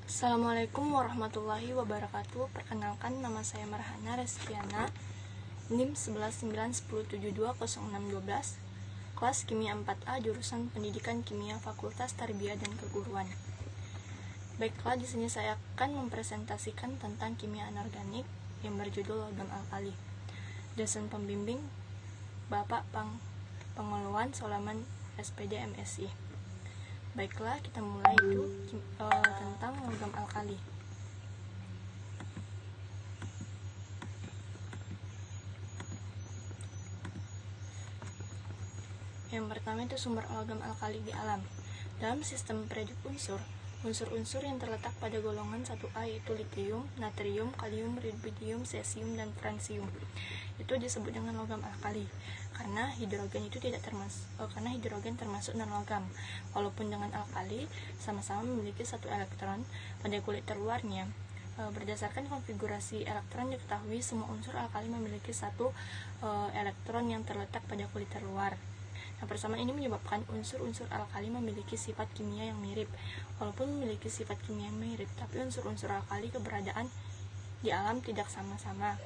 Assalamualaikum warahmatullahi wabarakatuh. Perkenalkan, nama saya Marhana Reskiana, NIM 19101720612, kelas Kimia 4A, jurusan Pendidikan Kimia, Fakultas Tarbiyah dan Keguruan. Baiklah, di sini saya akan mempresentasikan tentang kimia anorganik yang berjudul logam alkali. Dosen pembimbing Bapak Pengeluan Solaman SPD MSI. Baiklah, kita mulai itu tentang logam alkali. Yang pertama itu sumber logam alkali di alam. Dalam sistem periodik unsur-unsur yang terletak pada golongan 1A yaitu litium, natrium, kalium, rubidium, cesium, dan francium. Itu disebut dengan logam alkali karena hidrogen termasuk non-logam. Walaupun dengan alkali sama-sama memiliki satu elektron pada kulit terluarnya. Berdasarkan konfigurasi elektron diketahui semua unsur alkali memiliki satu elektron yang terletak pada kulit terluar. Nah, persamaan ini menyebabkan unsur-unsur alkali memiliki sifat kimia yang mirip. Walaupun memiliki sifat kimia yang mirip, tapi unsur-unsur alkali keberadaan di alam tidak sama-sama.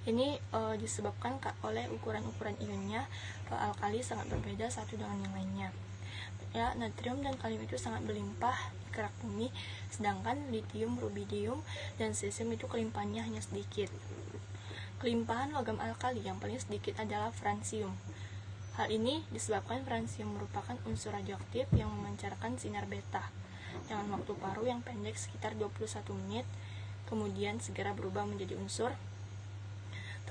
Ini disebabkan oleh ukuran-ukuran ionnya. Alkali sangat berbeda satu dengan yang lainnya. Ya, natrium dan kalium itu sangat berlimpah di kerak bumi, sedangkan litium, rubidium, dan cesium itu kelimpahannya hanya sedikit. Kelimpahan logam alkali yang paling sedikit adalah francium. Hal ini disebabkan francium merupakan unsur radioaktif yang memancarkan sinar beta dengan waktu paruh yang pendek sekitar 21 menit, kemudian segera berubah menjadi unsur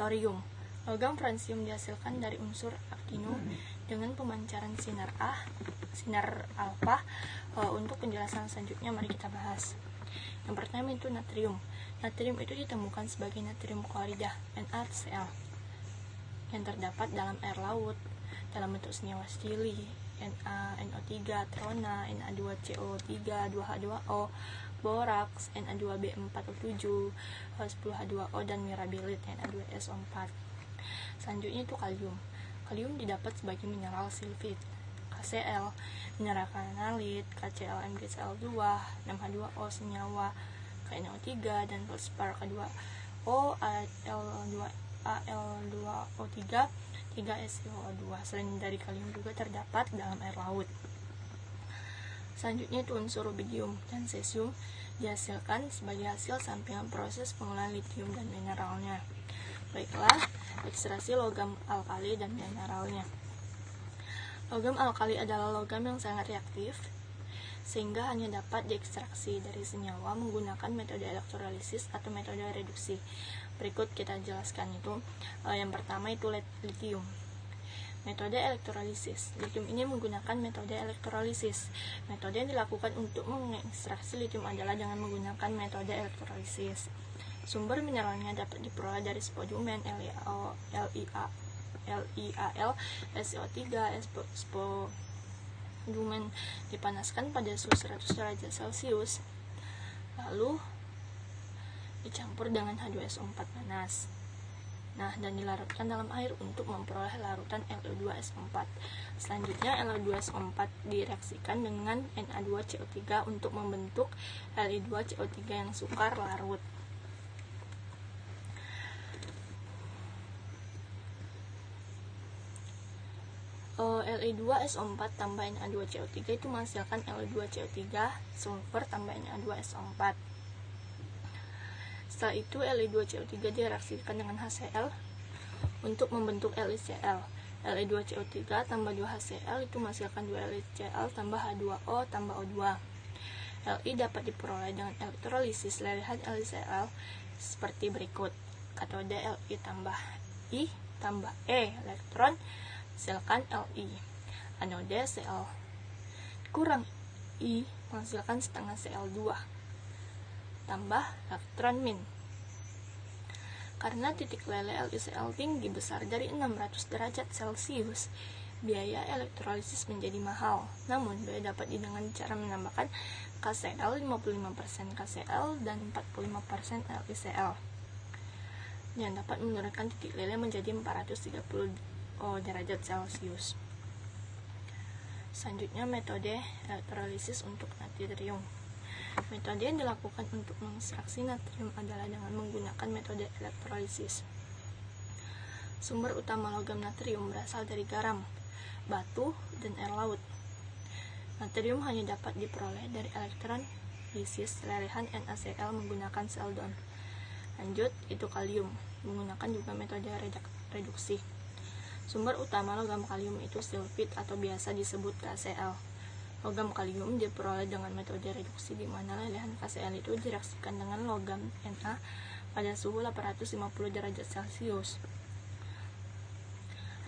thorium. Logam francium dihasilkan dari unsur actinium dengan pemancaran sinar alfa. Untuk penjelasan selanjutnya mari kita bahas. Yang pertama itu natrium. Natrium itu ditemukan sebagai natrium klorida NaCl yang terdapat dalam air laut dalam bentuk senyawa stili NaNO3, trona, Na2CO3, 2H2O, boraks, Na2B4O7, 10H2O, dan mirabilit, Na2SO4. Selanjutnya itu kalium. Kalium didapat sebagai mineral silfid, KCl, mineral kanalit, KCl-MgCl2, 6H2O, senyawa KNO3, dan felspar K2O, Al2O3, 3SiO2. Selain dari kalium juga terdapat dalam air laut. Selanjutnya itu unsur rubidium dan cesium dihasilkan sebagai hasil sampingan proses pengolahan litium dan mineralnya. Baiklah, ekstraksi logam alkali dan mineralnya. Logam alkali adalah logam yang sangat reaktif sehingga hanya dapat diekstraksi dari senyawa menggunakan metode elektrolisis atau metode reduksi. Berikut kita jelaskan itu. Yang pertama itu litium. Metode elektrolisis. Litium ini menggunakan metode elektrolisis. Metode yang dilakukan untuk mengekstraksi litium adalah dengan menggunakan metode elektrolisis. Sumber mineralnya dapat diperoleh dari spodumen, LiAl, SiO3, spodumen dipanaskan pada suhu 100 derajat Celcius, lalu dicampur dengan H2SO4 panas. Nah, dan dilarutkan dalam air untuk memperoleh larutan Lu2SO4. Selanjutnya Lu2SO4 direaksikan dengan Na2CO3 untuk membentuk Li2CO3 yang sukar larut. Li2SO4 tambah Na2CO3 itu menghasilkan Lu2CO3 sulfur tambah Na2SO4. Setelah itu Li2CO3 direaksikan dengan HCl untuk membentuk LiCl. Li2CO3 tambah 2HCl itu menghasilkan 2LiCl tambah H2O tambah O2. Li dapat diperoleh dengan elektrolisis lelehan LiCl seperti berikut. Katode Li tambah I tambah E elektron menghasilkan Li. Anode Cl kurang I menghasilkan setengah Cl2 tambah elektron min. Karena titik lele LiCl tinggi besar dari 600 derajat Celcius, biaya elektrolisis menjadi mahal. Namun, biaya dapat dengan cara menambahkan KCl 55% KCl dan 45% LiCl yang dapat menurunkan titik lele menjadi 430 derajat Celcius. Selanjutnya metode elektrolisis untuk natrium. Metode yang dilakukan untuk mengekstraksi natrium adalah dengan menggunakan metode elektrolisis. Sumber utama logam natrium berasal dari garam, batu, dan air laut. Natrium hanya dapat diperoleh dari elektron lisis lelehan NaCl menggunakan seldon. Lanjut, itu kalium, menggunakan juga metode reduksi. Sumber utama logam kalium itu sulfit atau biasa disebut KCl. Logam kalium diperoleh dengan metode reduksi di mana lelehan KCl itu direaksikan dengan logam Na pada suhu 850 derajat Celcius.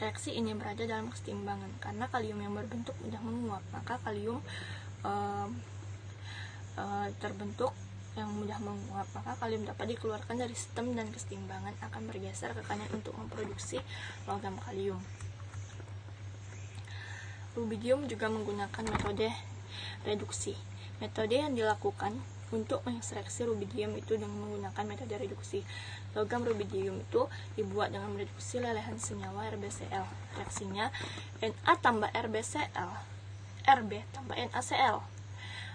Reaksi ini berada dalam keseimbangan karena kalium yang berbentuk mudah menguap, maka kalium terbentuk yang mudah menguap, maka kalium dapat dikeluarkan dari sistem dan keseimbangan akan bergeser ke kanan untuk memproduksi logam kalium. Rubidium juga menggunakan metode reduksi. Metode yang dilakukan untuk mengekstraksi rubidium itu dengan menggunakan metode reduksi. Logam rubidium itu dibuat dengan mereduksi lelehan senyawa RbCl. Reaksinya Na tambah RbCl, Rb tambah NaCl.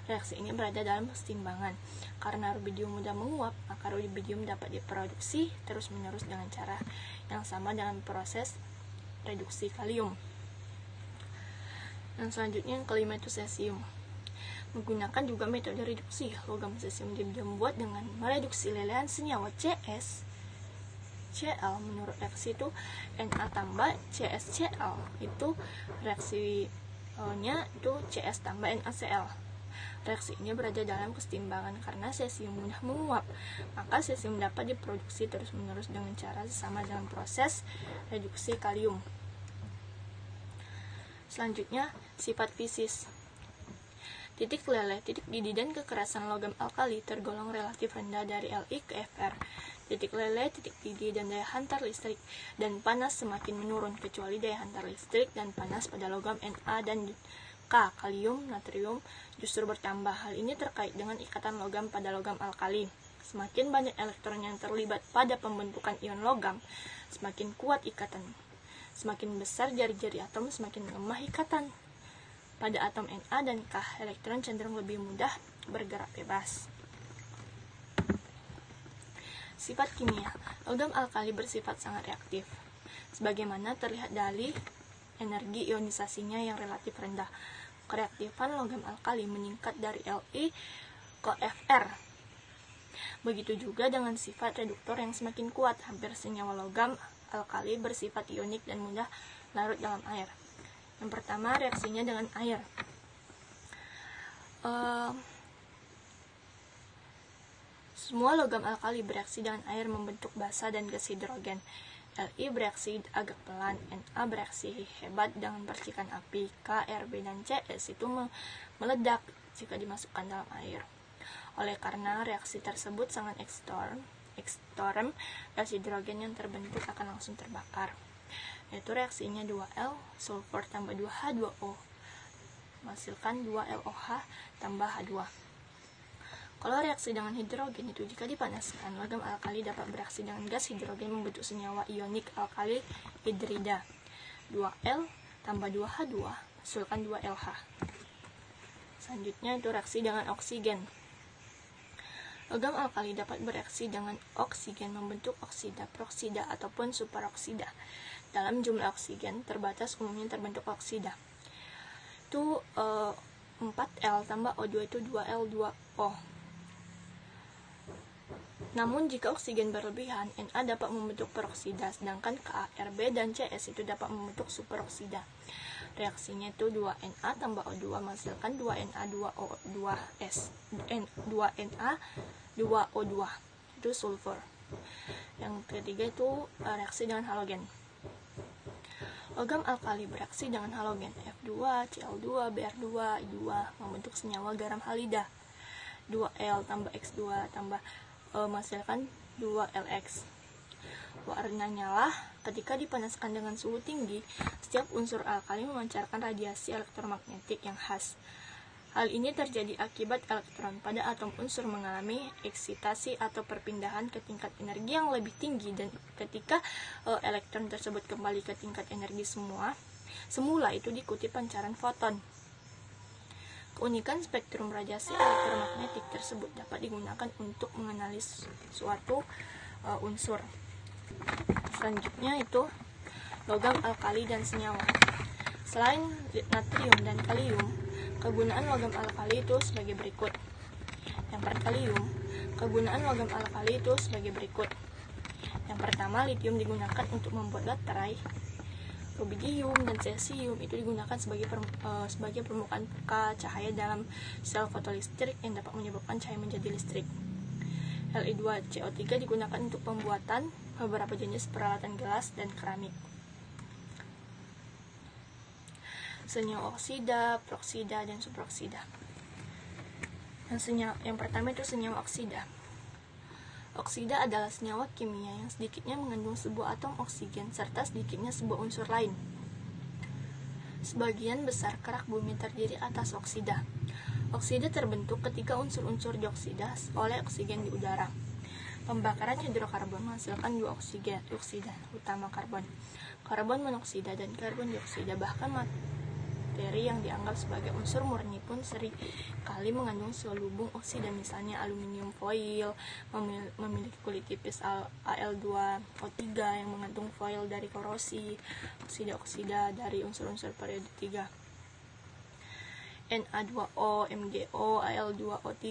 Reaksi ini berada dalam keseimbangan. Karena rubidium mudah menguap, maka rubidium dapat diproduksi terus-menerus dengan cara yang sama dengan proses reduksi kalium. Yang selanjutnya yang kelima itu cesium. Menggunakan juga metode reduksi. Logam cesium dibuat dengan mereduksi lelehan senyawa CsCl. Menurut reaksi itu Na tambah CsCl, itu reaksinya itu Cs tambah NaCl. Reaksi ini berada dalam keseimbangan karena cesium mudah menguap, maka cesium dapat diproduksi terus-menerus dengan cara sama dengan proses reduksi kalium. Selanjutnya, sifat fisis. Titik leleh, titik didih, dan kekerasan logam alkali tergolong relatif rendah dari Li ke Fr. Titik leleh, titik didih, dan daya hantar listrik dan panas semakin menurun, kecuali daya hantar listrik dan panas pada logam Na dan K, kalium, natrium, justru bertambah. Hal ini terkait dengan ikatan logam pada logam alkali. Semakin banyak elektron yang terlibat pada pembentukan ion logam, semakin kuat ikatan. Semakin besar jari-jari atom, semakin lemah ikatan. Pada atom Na dan K, elektron cenderung lebih mudah bergerak bebas. Sifat kimia. Logam alkali bersifat sangat reaktif, sebagaimana terlihat dari energi ionisasinya yang relatif rendah. Kereaktifan logam alkali meningkat dari Li ke Fr. Begitu juga dengan sifat reduktor yang semakin kuat. Hampir senyawa logam alkali bersifat ionik dan mudah larut dalam air. Yang pertama, reaksinya dengan air. Semua logam alkali bereaksi dengan air membentuk basa dan gas hidrogen. Li bereaksi agak pelan, Na bereaksi hebat dengan percikan api, K, Rb, dan Cs itu meledak jika dimasukkan dalam air. Oleh karena reaksi tersebut sangat ekstrem, gas hidrogen yang terbentuk akan langsung terbakar. Yaitu reaksinya 2L, sulfur tambah 2H2O, menghasilkan 2LOH tambah H2. Kalau reaksi dengan hidrogen itu jika dipanaskan, logam alkali dapat bereaksi dengan gas hidrogen membentuk senyawa ionik alkali hidrida. 2L tambah 2H2 hasilkan 2LH. Selanjutnya itu reaksi dengan oksigen. Logam alkali dapat bereaksi dengan oksigen membentuk oksida, peroksida, ataupun superoksida. Dalam jumlah oksigen terbatas umumnya terbentuk oksida. Itu 4L tambah O2 itu 2L2O. Namun jika oksigen berlebihan, Na dapat membentuk peroksida, sedangkan Ka, Rb, dan Cs itu dapat membentuk superoksida. Reaksinya itu 2Na tambah O2 menghasilkan 2Na2O2S, 2Na2O2, itu sulfur. Yang ketiga itu reaksi dengan halogen. Logam alkali bereaksi dengan halogen F2, Cl2, Br2, I2 membentuk senyawa garam halida. 2L tambah X2 tambah menghasilkan 2LX. Warnanya lah, ketika dipanaskan dengan suhu tinggi, setiap unsur alkali memancarkan radiasi elektromagnetik yang khas. Hal ini terjadi akibat elektron pada atom unsur mengalami eksitasi atau perpindahan ke tingkat energi yang lebih tinggi, dan ketika elektron tersebut kembali ke tingkat energi semula itu diikuti pancaran foton. Keunikan spektrum radiasi elektromagnetik tersebut dapat digunakan untuk mengenali suatu unsur. Selanjutnya itu logam alkali dan senyawa. Selain natrium dan kalium, kegunaan logam alkali itu sebagai berikut. Yang pertama, kegunaan logam alkali itu sebagai berikut. Yang pertama, litium digunakan untuk membuat baterai. Rubidium dan cesium itu digunakan sebagai permukaan peka cahaya dalam sel fotolistrik yang dapat menyebabkan cahaya menjadi listrik. Li2CO3 digunakan untuk pembuatan beberapa jenis peralatan gelas dan keramik. Senyawa oksida, peroksida, dan suberoksida. Yang pertama itu senyawa oksida. Oksida adalah senyawa kimia yang sedikitnya mengandung sebuah atom oksigen serta sedikitnya sebuah unsur lain. Sebagian besar kerak bumi terdiri atas oksida. Oksida terbentuk ketika unsur-unsur dioksida oleh oksigen di udara. Pembakaran hidrokarbon menghasilkan dua oksida, utama karbon monoksida dan karbon dioksida. Bahkan materi yang dianggap sebagai unsur murni pun sering kali mengandung selubung oksida, misalnya aluminium foil memiliki kulit tipis Al2O3 yang mengandung foil dari korosi, oksida dari unsur-unsur periode 3, Na2O, MgO, Al2O3,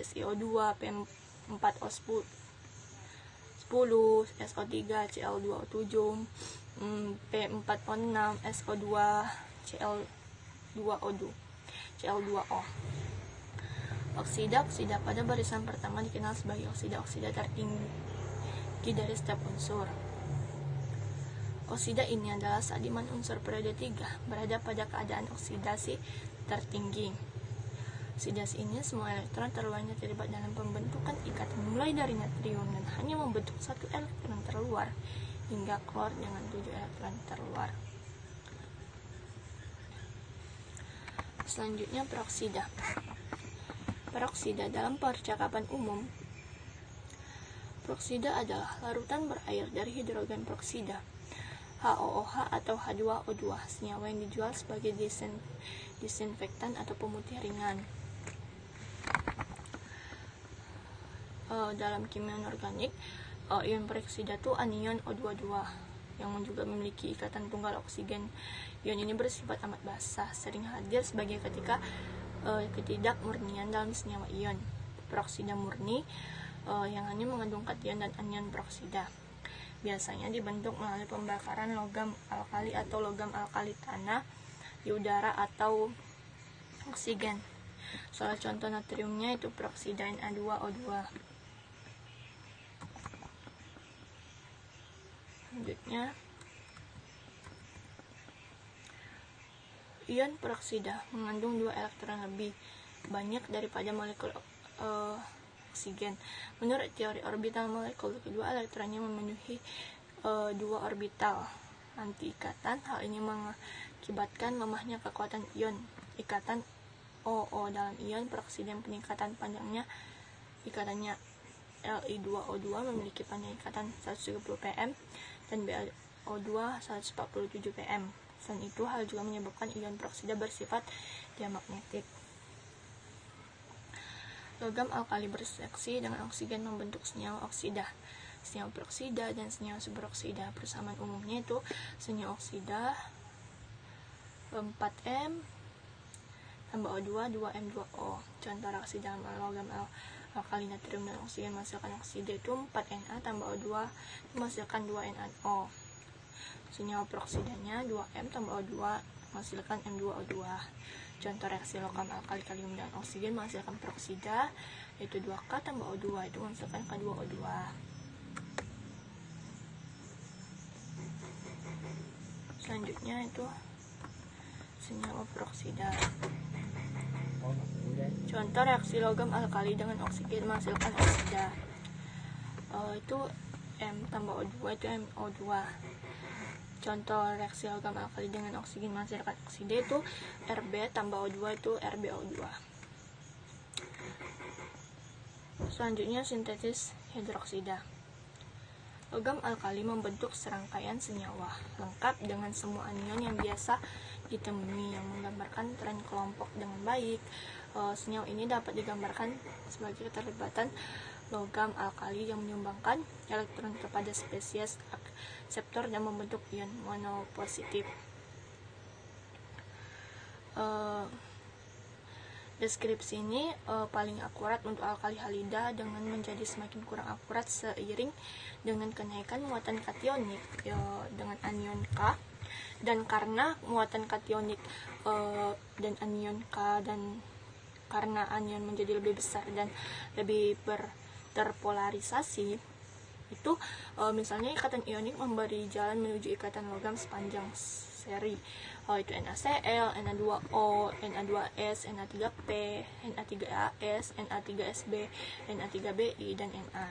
SiO2, P4O10, SO3, Cl2O7, P4O6, SO2, Cl2O. Oksida pada barisan pertama dikenal sebagai oksida tertinggi dari setiap unsur. Oksida ini adalah saat di mana unsur periode 3 berada pada keadaan oksidasi tertinggi. Oksidasi ini semua elektron terluarnya terlibat dalam pembentukan ikatan mulai dari natrium dan hanya membentuk satu elektron terluar hingga klor dengan 7 elektron terluar. Selanjutnya peroksida. Peroksida dalam percakapan umum. Peroksida adalah larutan berair dari hidrogen peroksida, HOOH atau H2O2, senyawa yang dijual sebagai disinfektan atau pemutih ringan. Dalam kimia anorganik, ion peroksida itu anion O22 yang juga memiliki ikatan tunggal oksigen. Ion ini bersifat amat basah, sering hadir sebagai ketidakmurnian dalam senyawa ion. Peroksida murni yang hanya mengandung kation dan anion peroksida. Biasanya dibentuk melalui pembakaran logam alkali atau logam alkali tanah di udara atau oksigen. Salah contoh natriumnya itu peroksida Na2O2. Selanjutnya, ion peroksida mengandung 2 elektron lebih banyak daripada molekul oksigen. Menurut teori orbital molekul, kedua elektronnya memenuhi 2 orbital anti-ikatan. Hal ini mengakibatkan lemahnya kekuatan ion ikatan OO dalam ion peroksida yang peningkatan panjangnya ikatannya Li2O2 memiliki panjang ikatan 130 pm dan BaO2 147 pm. Selain itu, hal juga menyebabkan ion peroksida bersifat diamagnetik. Logam alkali bereaksi dengan oksigen membentuk senyawa oksida, senyawa peroksida, dan senyawa suberoksida. Persamaan umumnya itu senyawa oksida 4M tambah O2 2M2O. Contoh reaksi dalam logam alkali natrium dan oksigen menghasilkan oksida itu 4Na tambah O2 menghasilkan 2NaO. Senyawa peroksidanya 2M tambah O2 menghasilkan M2O2. Contoh reaksi logam alkali kalium dan oksigen menghasilkan peroksida yaitu 2K tambah O2 itu menghasilkan K2O2. Selanjutnya itu senyawa peroksida. Contoh reaksi logam alkali dengan oksigen menghasilkan oksida itu M tambah O2 itu MO2. Contoh reaksi logam alkali dengan oksigen menghasilkan oksida itu Rb tambah O2 itu RbO2. Selanjutnya sintesis hidroksida. Logam alkali membentuk serangkaian senyawa lengkap dengan semua anion yang biasa ditemui yang menggambarkan tren kelompok dengan baik. Senyawa ini dapat digambarkan sebagai keterlibatan logam alkali yang menyumbangkan elektron kepada spesies akseptor dan membentuk ion monopositif. Deskripsi ini paling akurat untuk alkali halida dengan menjadi semakin kurang akurat seiring dengan kenaikan muatan kationik dengan anion K, dan karena muatan kationik dan anion K dan karena anion menjadi lebih besar dan lebih terpolarisasi itu misalnya ikatan ionik memberi jalan menuju ikatan logam sepanjang seri, itu NaCl, Na2O, Na2S, Na3P, Na3As, Na3Sb, Na3Bi, dan Na.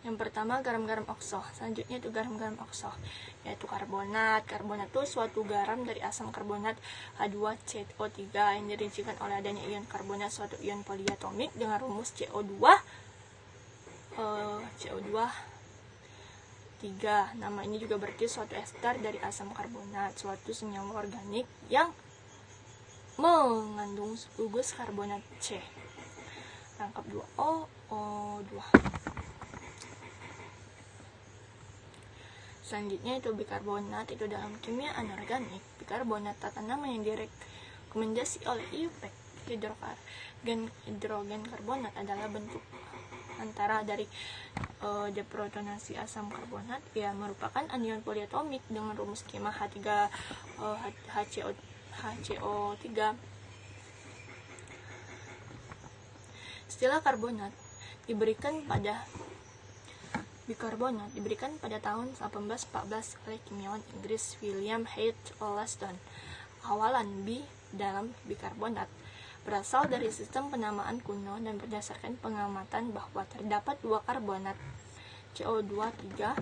Yang pertama garam-garam okso, selanjutnya itu garam-garam okso, yaitu karbonat. Karbonat itu suatu garam dari asam karbonat H2CO3 yang dirincikan oleh adanya ion karbonat suatu ion poliatomik dengan rumus CO2 3. Nama ini juga berarti suatu ester dari asam karbonat, suatu senyawa organik yang mengandung gugus karbonat C. Rangkap 2O, O2. Selanjutnya itu bikarbonat, itu dalam kimia anorganik. Bikarbonat tata nama yang direkomendasi oleh IUPAC. Hidrogen karbonat adalah bentuk antara dari deprotonasi asam karbonat, ia merupakan anion poliatomik dengan rumus kimia HCO3. Istilah karbonat bikarbonat diberikan pada tahun 1814 oleh kimiawan Inggris William H. Wollaston. Awalan bi dalam bikarbonat berasal dari sistem penamaan kuno dan berdasarkan pengamatan bahwa terdapat dua karbonat CO2 3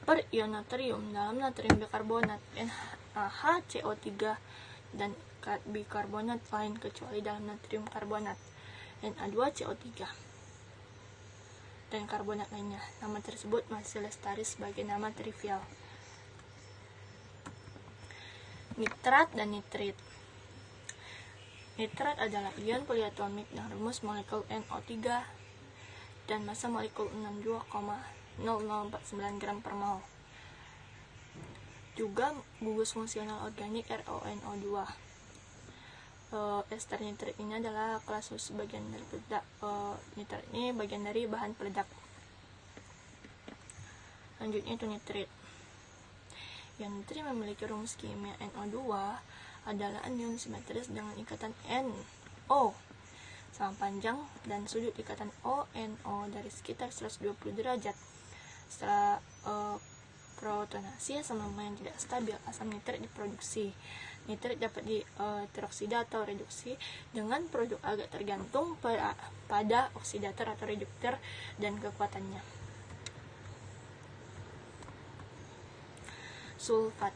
per ion natrium dalam natrium bikarbonat NaHCO3 dan bikarbonat lain kecuali dalam natrium karbonat Na2CO3 dan karbonat lainnya. Nama tersebut masih lestari sebagai nama trivial. Nitrat dan nitrit. Nitrat adalah ion poliatomik dengan rumus molekul NO3 dan massa molekul 62,0049 gram per mol. Juga gugus fungsional organik RONO2. Ester nitrit ini adalah kelas khusus bagian dari peledak. Nitrat ini bagian dari bahan peledak. Selanjutnya itu nitrit. Ion nitrit memiliki rumus kimia NO2 adalah anion simetris dengan ikatan NO sama panjang dan sudut ikatan ONO dari sekitar 120 derajat. Setelah protonasi asam lambung yang tidak stabil, asam nitrit diproduksi. Nitrit dapat diteroksida atau reduksi dengan produk agak tergantung pada oksidator atau reduktor dan kekuatannya. Sulfat.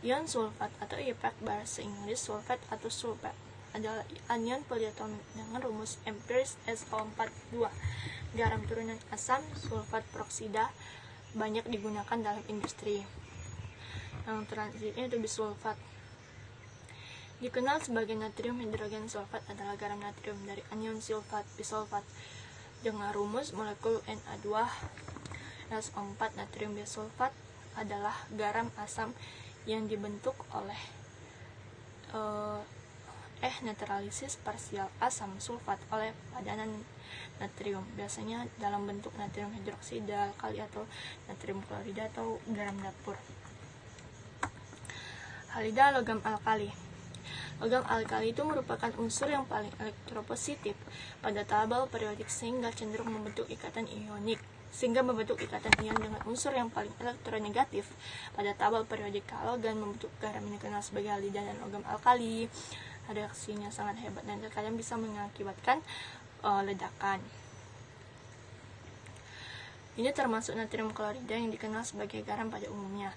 Ion sulfat atau IUPAC bahasa Inggris sulfat atau sulfat adalah anion poliatomik dengan rumus empiris SO42. Garam turunan asam sulfat peroksida banyak digunakan dalam industri. Yang selanjutnya itu bisulfat. Dikenal sebagai natrium hidrogen sulfat adalah garam natrium dari anion sulfat bisulfat dengan rumus molekul Na2SO4. Natrium bisulfat adalah garam asam yang dibentuk oleh netralisis parsial asam sulfat oleh padanan natrium, biasanya dalam bentuk natrium hidroksida alkali atau natrium klorida atau garam dapur. Halida logam alkali. Logam alkali itu merupakan unsur yang paling elektropositif pada tabel periodik sehingga cenderung membentuk ikatan ion dengan unsur yang paling elektronegatif pada tabel periodik halogen membentuk garam ini dikenal sebagai halida dan logam alkali. Reaksinya sangat hebat dan terkadang bisa mengakibatkan ledakan. Ini termasuk natrium klorida yang dikenal sebagai garam pada umumnya.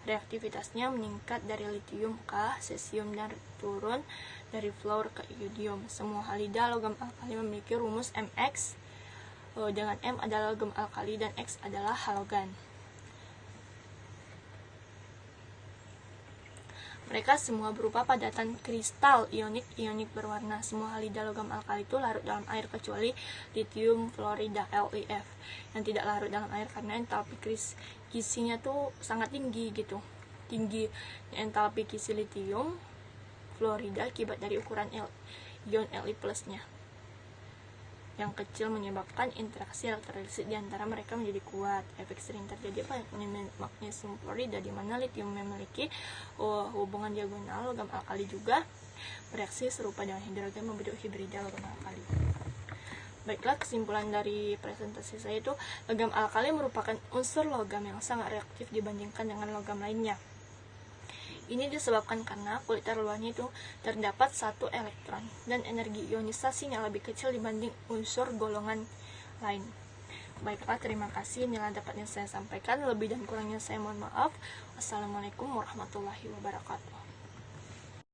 Reaktivitasnya meningkat dari litium ke cesium dan turun dari fluor ke iridium. Semua halida logam alkali memiliki rumus Mx dengan M adalah logam alkali dan X adalah halogen. Mereka semua berupa padatan kristal ionik berwarna. Semua halida logam alkali itu larut dalam air kecuali litium fluorida LiF yang tidak larut dalam air karena entalpi kisinya tuh sangat tinggi gitu. Tinggi entalpi kisi litium fluorida akibat dari ukuran ion Li plusnya yang kecil menyebabkan interaksi elektrolisit di antara mereka menjadi kuat. Efek sering terjadi pada magnesium fluorida di mana litium memiliki hubungan diagonal logam alkali juga bereaksi serupa dengan hidrogen membentuk hibrida logam alkali. Baiklah, kesimpulan dari presentasi saya itu logam alkali merupakan unsur logam yang sangat reaktif dibandingkan dengan logam lainnya. Ini disebabkan karena kulit terluarnya itu terdapat 1 elektron dan energi ionisasinya lebih kecil dibanding unsur golongan lain. Baiklah, terima kasih. Inilah dapat yang saya sampaikan. Lebih dan kurangnya saya mohon maaf. Wassalamualaikum warahmatullahi wabarakatuh.